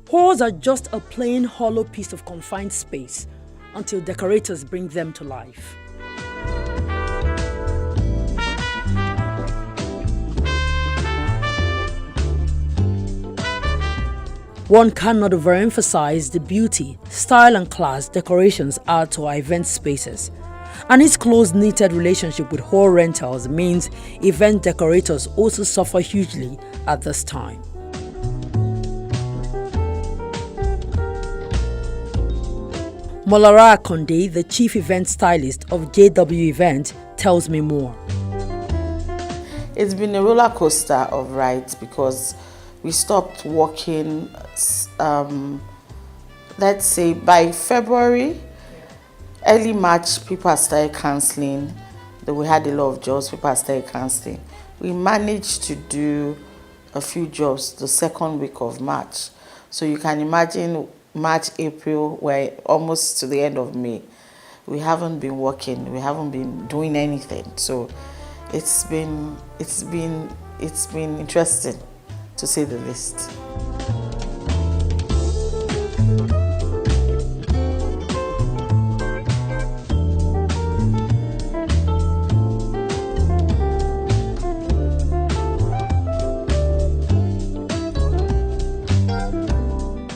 Halls are just a plain hollow piece of confined space until decorators bring them to life. One cannot overemphasize the beauty, style and class decorations add to our event spaces. And its close-knitted relationship with hall rentals means event decorators also suffer hugely at this time. Molara Akonde, the chief event stylist of JW Event, tells me more. It's been a roller coaster of rides because we stopped working, let's say by February, early March, people started cancelling. We had a lot of jobs, people started cancelling. We managed to do a few jobs the second week of March. So you can imagine March, April, we're almost to the end of May. We haven't been working, we haven't been doing anything. So it's been interesting, to say the least.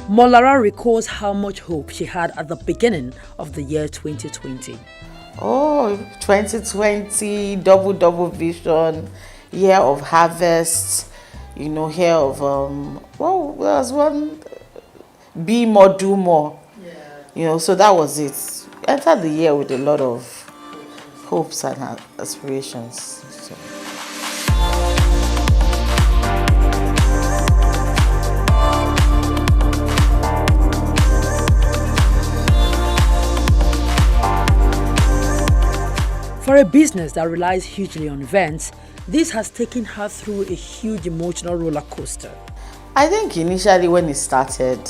Molara recalls how much hope she had at the beginning of the year 2020. Oh, 2020, double vision, year of harvest, year of, well, there was one, be more, do more. Yeah. So that was it. Entered the year with a lot of hopes and aspirations. So. For a business that relies hugely on events, this has taken her through a huge emotional roller coaster. I think initially when it started,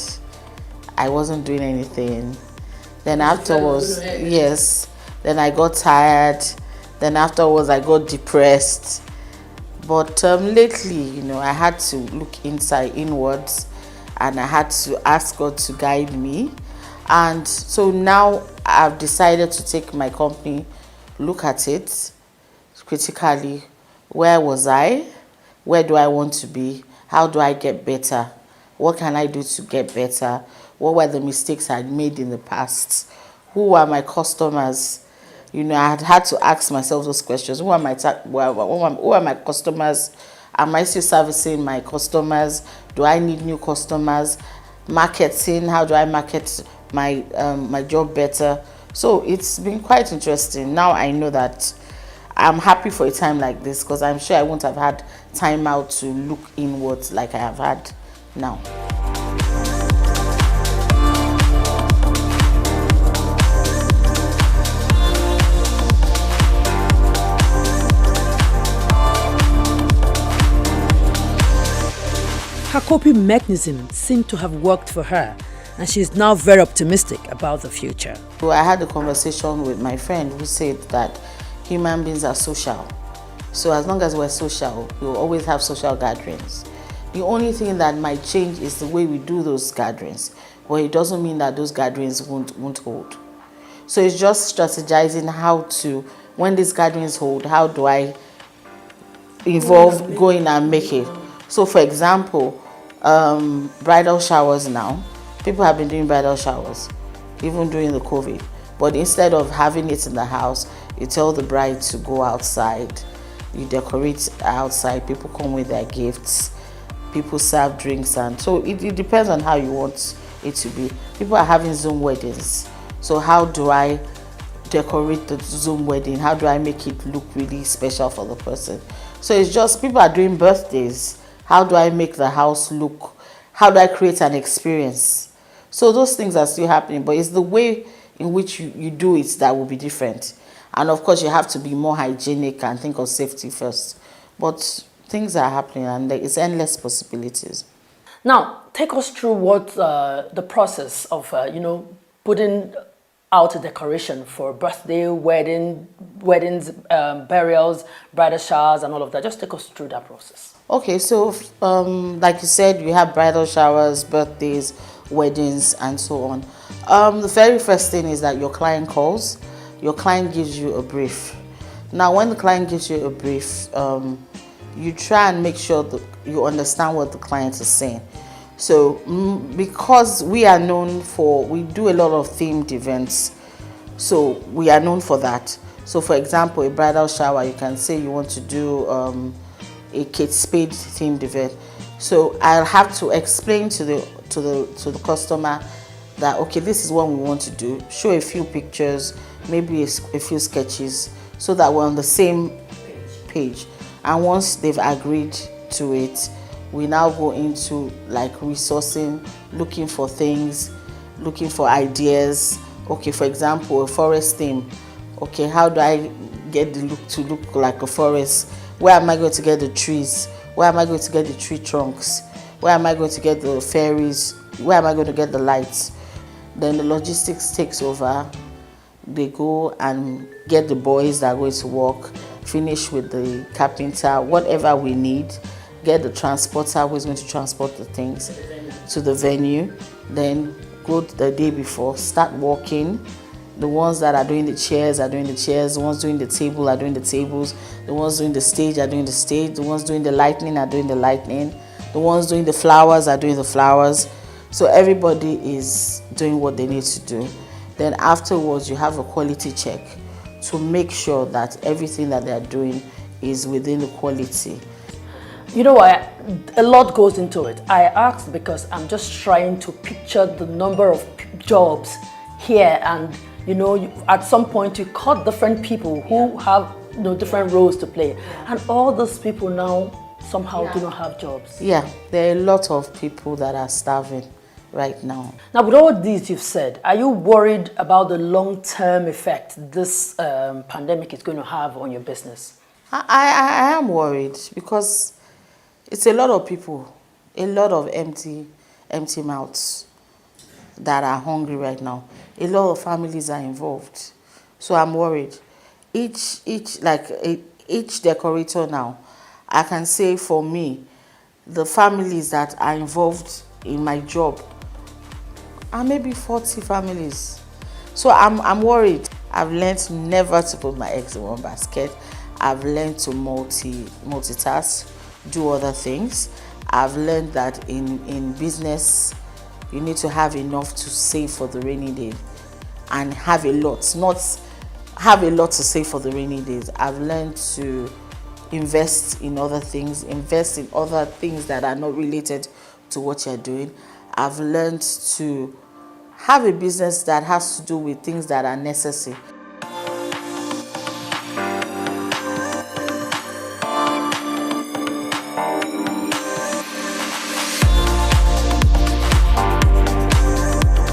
I wasn't doing anything. Then afterwards, yes, then I got tired. Then afterwards, I got depressed. But lately, I had to look inwards, and I had to ask God to guide me. And so now I've decided to take my company, look at it critically. Where was I? Where do I want to be? How do I get better? What can I do to get better? What were the mistakes I made in the past? Who are my customers? I had to ask myself those questions. Who are my customers? Am I still servicing my customers? Do I need new customers? Marketing, how do I market my job better? So it's been quite interesting. Now I know that I'm happy for a time like this because I'm sure I won't have had time out to look inwards like I have had now. Her coping mechanism seemed to have worked for her, and she is now very optimistic about the future. I had a conversation with my friend who said that human beings are social. So as long as we're social, we'll always have social gatherings. The only thing that might change is the way we do those gatherings, but it doesn't mean that those gatherings won't hold. So it's just strategizing how to, when these gatherings hold, how do I evolve, go in and make it. So for example, bridal showers now, people have been doing bridal showers, even during the COVID. But instead of having it in the house, you tell the bride to go outside, you decorate outside, people come with their gifts, people serve drinks, and so it depends on how you want it to be. People are having Zoom weddings. So how do I decorate the Zoom wedding? How do I make it look really special for the person? So it's just, people are doing birthdays. How do I make the house look? How do I create an experience? So those things are still happening, but it's the way in which you do it that will be different. And of course, you have to be more hygienic and think of safety first. But things are happening and there is endless possibilities. Now, take us through what the process of, putting out a decoration for birthday, weddings, burials, bridal showers, and all of that? Just take us through that process. Okay, so like you said, you have bridal showers, birthdays, weddings, and so on. The very first thing is that your client calls. Your client gives you a brief. Now, when the client gives you a brief, you try and make sure that you understand what the client is saying. So, because we are known for, we do a lot of themed events, so we are known for that. So, for example, a bridal shower, you can say you want to do a Kate Spade themed event. So I'll have to explain to the customer that, okay, this is what we want to do. Show a few pictures, maybe a few sketches, so that we're on the same page. And once they've agreed to it, we now go into like resourcing, looking for things, looking for ideas. Okay, for example, a forest theme. Okay, how do I get the look to look like a forest? Where am I going to get the trees? Where am I going to get the tree trunks? Where am I going to get the fairies? Where am I going to get the lights? Then the logistics takes over. They go and get the boys that are going to work, finish with the carpenter, whatever we need, get the transporter who is going to transport the things to the venue, then go the day before, start working. The ones that are doing the chairs are doing the chairs, the ones doing the table are doing the tables, the ones doing the stage are doing the stage, the ones doing the lighting are doing the lighting, the ones doing the flowers are doing the flowers. So everybody is doing what they need to do. Then afterwards, you have a quality check to make sure that everything that they are doing is within the quality. You know what? A lot goes into it. I asked because I'm just trying to picture the number of jobs here, and at some point you cut different people who have different roles to play, and all those people now somehow do not have jobs. Yeah, there are a lot of people that are starving right now. Now, with all these you've said, are you worried about the long-term effect this pandemic is going to have on your business? I am worried because it's a lot of people, a lot of empty mouths that are hungry right now. A lot of families are involved, so I'm worried. Each decorator now, I can say for me, the families that are involved in my job are maybe 40 families. So I'm worried. I've learned never to put my eggs in one basket. I've learned to multitask, do other things. I've learned that in business, you need to have enough to save for the rainy day and have a lot, not have a lot to save for the rainy days. I've learned to invest in other things, invest in other things that are not related to what you're doing. I've learned to have a business that has to do with things that are necessary,